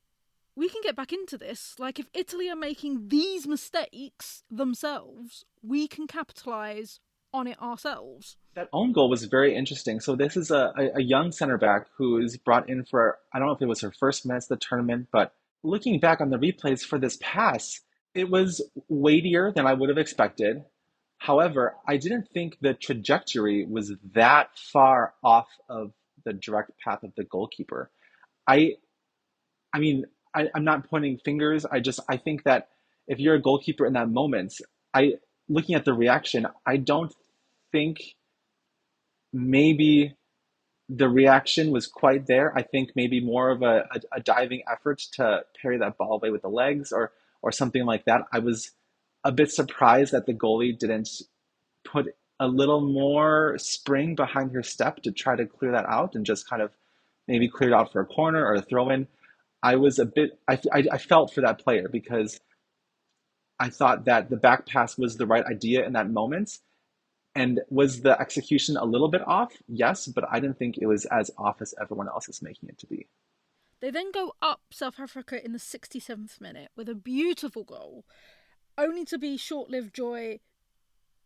we can get back into this. Like, if Italy are making these mistakes themselves, we can capitalise on it ourselves. That own goal was very interesting. So this is a young center back who is brought in for, I don't know if it was her first minutes of the tournament, but looking back on the replays for this pass, it was weightier than I would have expected. However, I didn't think the trajectory was that far off of the direct path of the goalkeeper. I I mean, I'm not pointing fingers. I think that if you're a goalkeeper in that moment, I looking at the reaction, I don't think maybe the reaction was quite there. I think maybe more of a diving effort to parry that ball away with the legs or something like that. I was a bit surprised that the goalie didn't put a little more spring behind her step to try to clear that out and just kind of maybe clear it out for a corner or a throw in. I was a bit, I felt for that player because I thought that the back pass was the right idea in that moment. And was the execution a little bit off? Yes, but I didn't think it was as off as everyone else is making it to be. They then go up South Africa in the 67th minute with a beautiful goal, only to be short-lived joy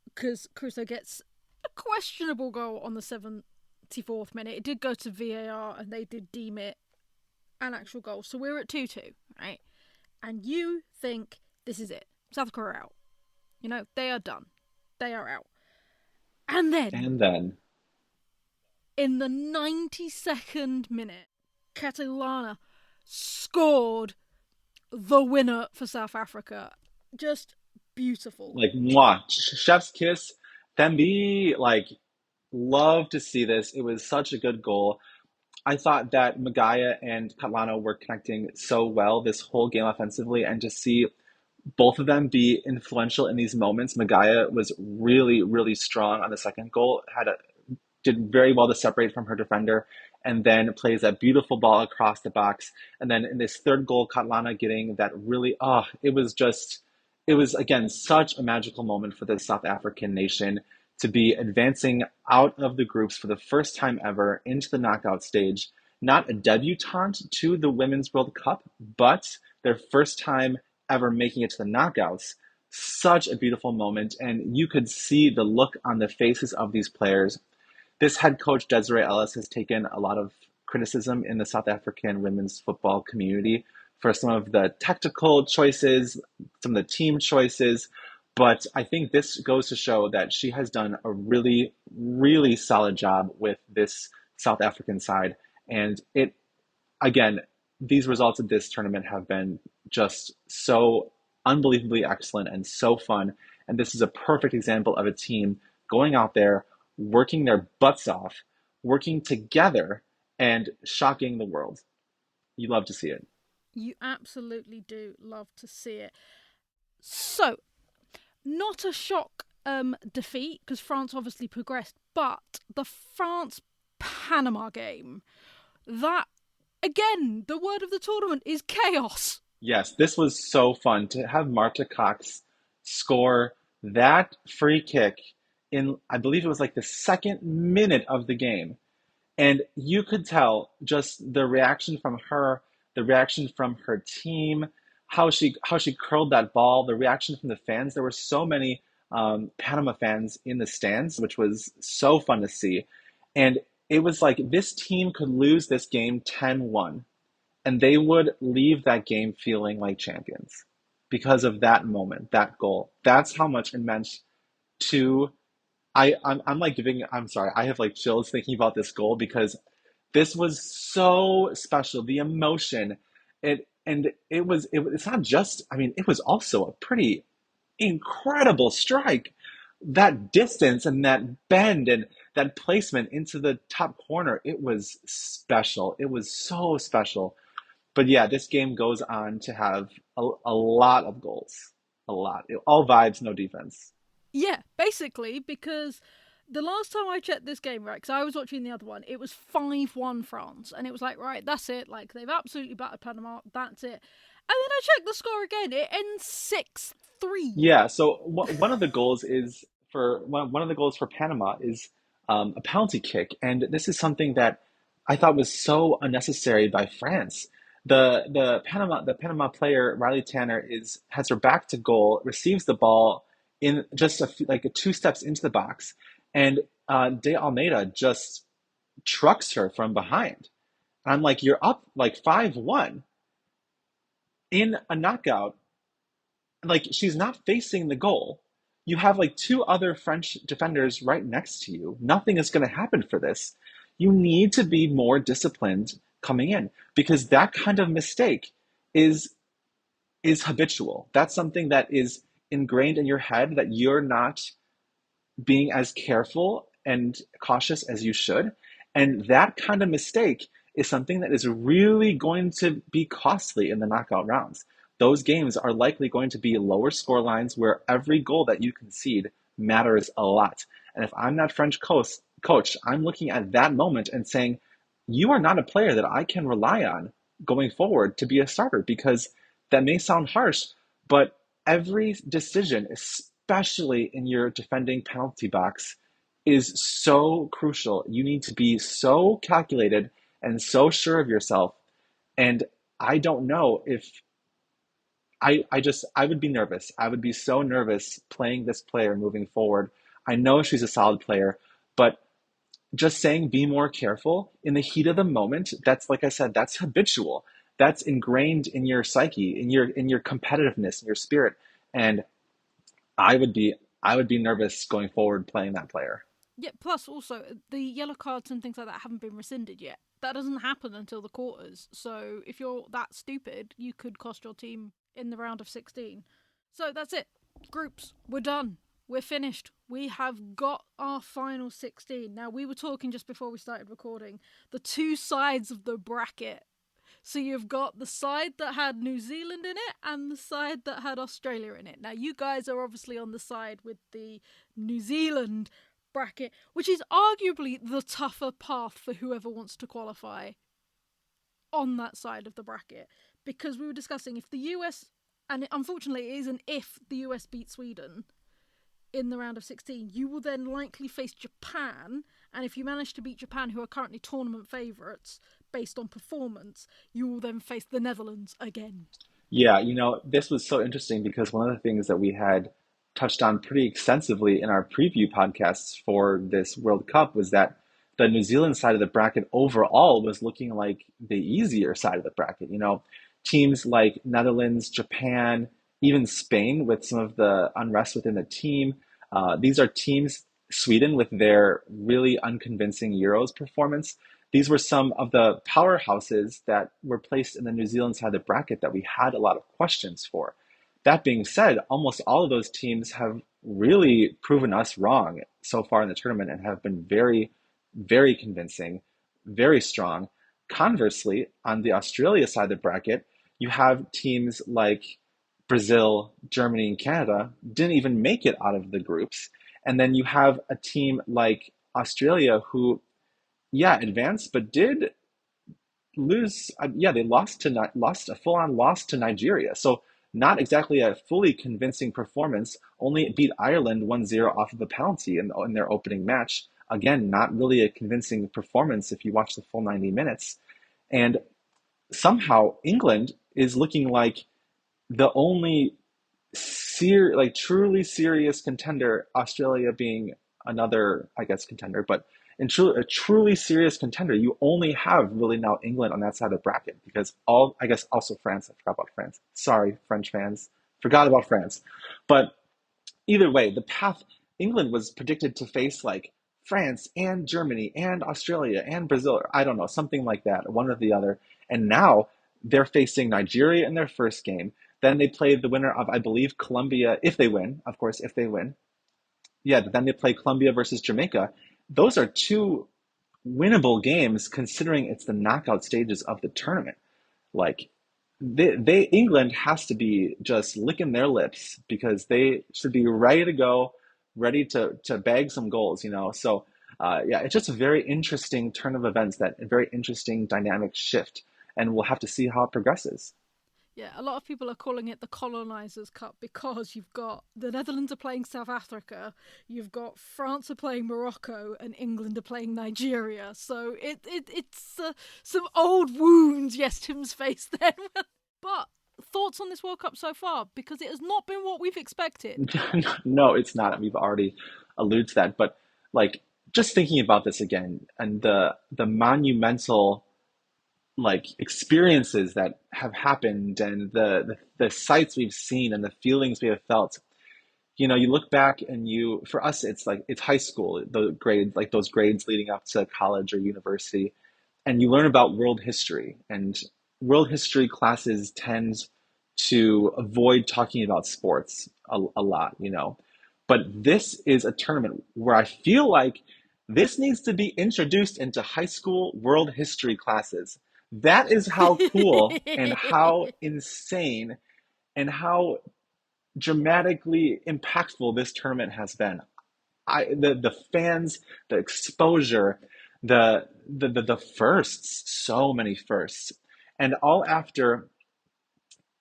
because Crusoe gets a questionable goal on the 74th minute. It did go to VAR and they did deem it an actual goal. So we're at 2-2, right? And you think this is it. South Africa are out. You know, they are done. They are out. And then in the 92nd minute, Catalana scored the winner for South Africa. Just beautiful. like mwah, chef's kiss. Thembi, like, love to see this. It was such a good goal. I thought that Magaya and Katlana were connecting so well this whole game offensively, and to see both of them be influential in these moments. Magaya was really, really strong on the second goal, did very well to separate from her defender, and then plays that beautiful ball across the box. And then in this third goal, Katlana getting that really, it was again such a magical moment for the South African nation to be advancing out of the groups for the first time ever into the knockout stage. Not a debutante to the Women's World Cup, but their first time ever making it to the knockouts. Such a beautiful moment, and you could see the look on the faces of these players. This head coach, Desiree Ellis, has taken a lot of criticism in the South African women's football community for some of the tactical choices, some of the team choices. But I think this goes to show that she has done a really, really solid job with this South African side. And again, these results of this tournament have been just so unbelievably excellent and so fun. And this is a perfect example of a team going out there, working their butts off, working together, and shocking the world. You love to see it. You absolutely do love to see it. So, not a shock defeat, because France obviously progressed, but the France-Panama game, that, again, the word of the tournament is chaos. Yes, this was so fun to have Marta Cox score that free kick in, I believe it was like the second minute of the game. And you could tell just the reaction from her, the reaction from her team, how she curled that ball, the reaction from the fans. There were so many Panama fans in the stands, which was so fun to see. And it was like this team could lose this game 10-1, and they would leave that game feeling like champions because of that moment, that goal. That's how much it meant to I'm like I'm sorry, I have like chills thinking about this goal because this was so special. The emotion, it's not just, I mean, it was also a pretty incredible strike. That distance and that bend and that placement into the top corner, it was special. It was so special. But yeah, this game goes on to have a lot of goals. A lot. All vibes, no defense. Yeah, basically, because the last time I checked this game, right, because I was watching the other one, it was 5-1 France. And it was like, right, that's it. Like, they've absolutely battered Panama. That's it. And then I checked the score again. It ends 6-3. Yeah, so one of the goals is for one of the goals for Panama is a penalty kick, and this is something that I thought was so unnecessary by France. The Panama player Riley Tanner has her back to goal, receives the ball in just like 2 steps into the box, and De Almeida just trucks her from behind. And I'm like, you're up like 5-1 in a knockout, like she's not facing the goal. You have like two other French defenders right next to you. Nothing is going to happen for this. You need to be more disciplined coming in because that kind of mistake is habitual. That's something that is ingrained in your head that you're not being as careful and cautious as you should. And that kind of mistake is something that is really going to be costly in the knockout rounds. Those games are likely going to be lower score lines where every goal that you concede matters a lot. And if I'm that French coach, I'm looking at that moment and saying, you are not a player that I can rely on going forward to be a starter, because that may sound harsh, but every decision, especially in your defending penalty box, is so crucial. You need to be so calculated and so sure of yourself. And I don't know if I would be nervous. I would be so nervous playing this player moving forward. I know she's a solid player, but just saying be more careful in the heat of the moment, that's like I said, that's habitual. That's ingrained in your psyche, in your competitiveness, in your spirit. And I would be I would be nervous going forward playing that player. Yeah, plus also the yellow cards and things like that haven't been rescinded yet. That doesn't happen until the quarters. So if you're that stupid, you could cost your team in the round of 16. So that's it. Groups, we're done. We're finished. We have got our final 16. Now, we were talking just before we started recording, the two sides of the bracket. So you've got the side that had New Zealand in it and the side that had Australia in it. Now, you guys are obviously on the side with the New Zealand bracket, which is arguably the tougher path for whoever wants to qualify on that side of the bracket. Because we were discussing if the US, and unfortunately it is an if the US beat Sweden in the round of 16, you will then likely face Japan, and if you manage to beat Japan, who are currently tournament favourites based on performance, you will then face the Netherlands again. Yeah, this was so interesting because one of the things that we had touched on pretty extensively in our preview podcasts for this World Cup was that the New Zealand side of the bracket overall was looking like the easier side of the bracket. Teams like Netherlands, Japan, even Spain with some of the unrest within the team. These are teams, Sweden with their really unconvincing Euros performance. These were some of the powerhouses that were placed in the New Zealand side of the bracket that we had a lot of questions for. That being said, almost all of those teams have really proven us wrong so far in the tournament and have been very, very convincing, very strong. Conversely, on the Australia side of the bracket, you have teams like Brazil, Germany, and Canada didn't even make it out of the groups. And then you have a team like Australia who, yeah, advanced, but did lose. Yeah, they lost a full-on loss to Nigeria. So not exactly a fully convincing performance. Only beat Ireland 1-0 off of a penalty in their opening match. Again, not really a convincing performance if you watch the full 90 minutes. And somehow England is looking like the only truly serious contender, Australia being another, I guess, contender, but a truly serious contender, you only have really now England on that side of the bracket because I guess also France. I forgot about France. Sorry, French fans. Forgot about France. But either way, the path, England was predicted to face like France and Germany and Australia and Brazil, or I don't know, something like that, one or the other. And now they're facing Nigeria in their first game. Then they play the winner of, I believe, Colombia, if they win, of course, if they win. Yeah, then they play Colombia versus Jamaica. Those are two winnable games considering it's the knockout stages of the tournament. Like England has to be just licking their lips because they should be ready to go, ready to bag some goals. So yeah, it's just a very interesting turn of events, that a very interesting dynamic shift, and we'll have to see how it progresses. Yeah, a lot of people are calling it the Colonizers' Cup because you've got the Netherlands are playing South Africa, you've got France are playing Morocco, and England are playing Nigeria. So it's some old wounds, yes, Tim's face then. But thoughts on this World Cup so far? Because it has not been what we've expected. No, it's not. We've already alluded to that, but like just thinking about this again and the monumental like experiences that have happened and the sights we've seen and the feelings we have felt. You look back and for us, it's high school, the grades, like those grades leading up to college or university, and you learn about world history, and world history classes tend to avoid talking about sports a lot. But this is a tournament where I feel like this needs to be introduced into high school world history classes. That is how cool and how insane and how dramatically impactful this tournament has been. The fans, the exposure, the firsts, so many firsts, and all after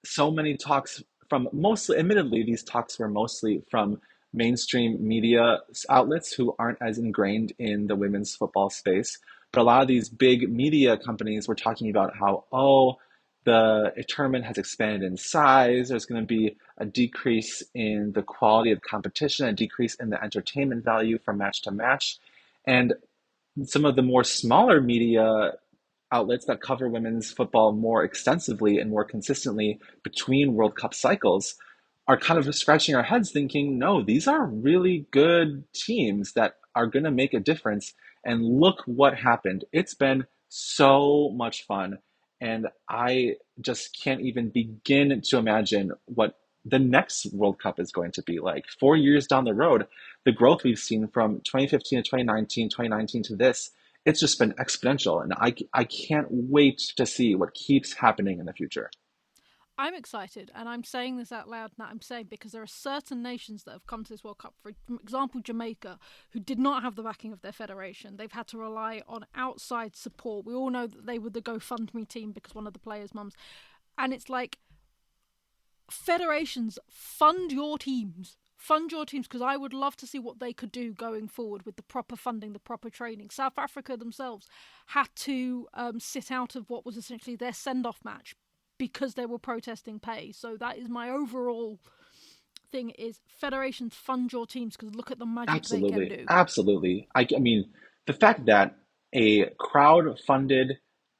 so many talks from, mostly, admittedly, these talks were mostly from mainstream media outlets who aren't as ingrained in the women's football space. But a lot of these big media companies were talking about how, oh, the tournament has expanded in size. There's going to be a decrease in the quality of competition, a decrease in the entertainment value from match to match. And some of the more smaller media outlets that cover women's football more extensively and more consistently between World Cup cycles are kind of scratching our heads thinking, no, these are really good teams that are going to make a difference. And look what happened. It's been so much fun. And I just can't even begin to imagine what the next World Cup is going to be like. 4 years down the road, the growth we've seen from 2015 to 2019, 2019 to this, it's just been exponential. And I can't wait to see what keeps happening in the future. I'm excited, and I'm saying this out loud now. I'm saying because there are certain nations that have come to this World Cup, for example, Jamaica, who did not have the backing of their federation. They've had to rely on outside support. We all know that they were the GoFundMe team because one of the players' mums. And it's like, federations, fund your teams. Fund your teams, because I would love to see what they could do going forward with the proper funding, the proper training. South Africa themselves had to sit out of what was essentially their send-off match because they were protesting pay. So that is my overall thing, is federations, fund your teams, because look at the magic they can do. Absolutely. I mean, the fact that a crowd-funded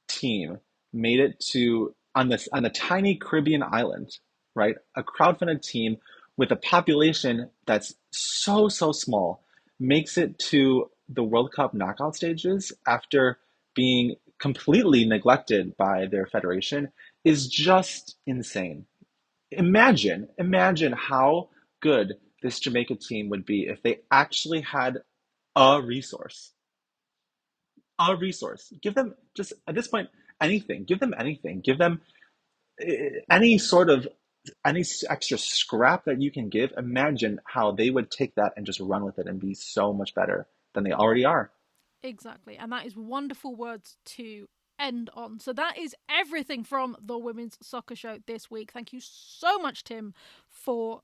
team made it to on the tiny Caribbean island, right? A crowd-funded team with a population that's so small makes it to the World Cup knockout stages after being completely neglected by their federation is just insane. Imagine how good this Jamaica team would be if they actually had a resource. A resource. Give them, just at this point, anything. Give them anything. Give them any sort of any extra scrap that you can give. Imagine how they would take that and just run with it and be so much better than they already are. Exactly. And that is wonderful words to end on. So that is everything from the Women's Soccer Show this week. Thank you so much, Tim, for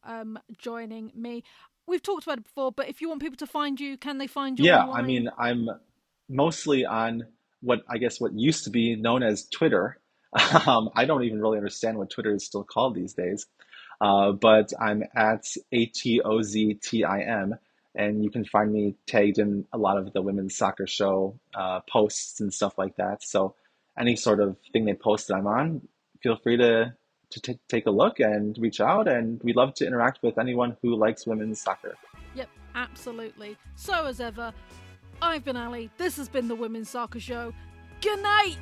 joining me. We've talked about it before, but if you want people to find you, can they find you Yeah, I online? mean, I'm mostly on what used to be known as Twitter. I don't even really understand what Twitter is still called these days. But I'm at ATOZTIM, and you can find me tagged in a lot of the Women's Soccer Show posts and stuff like that. So any sort of thing they post that I'm on, feel free to take a look and reach out. And we'd love to interact with anyone who likes women's soccer. Yep, absolutely. So as ever, I've been Allie. This has been the Women's Soccer Show. Good night!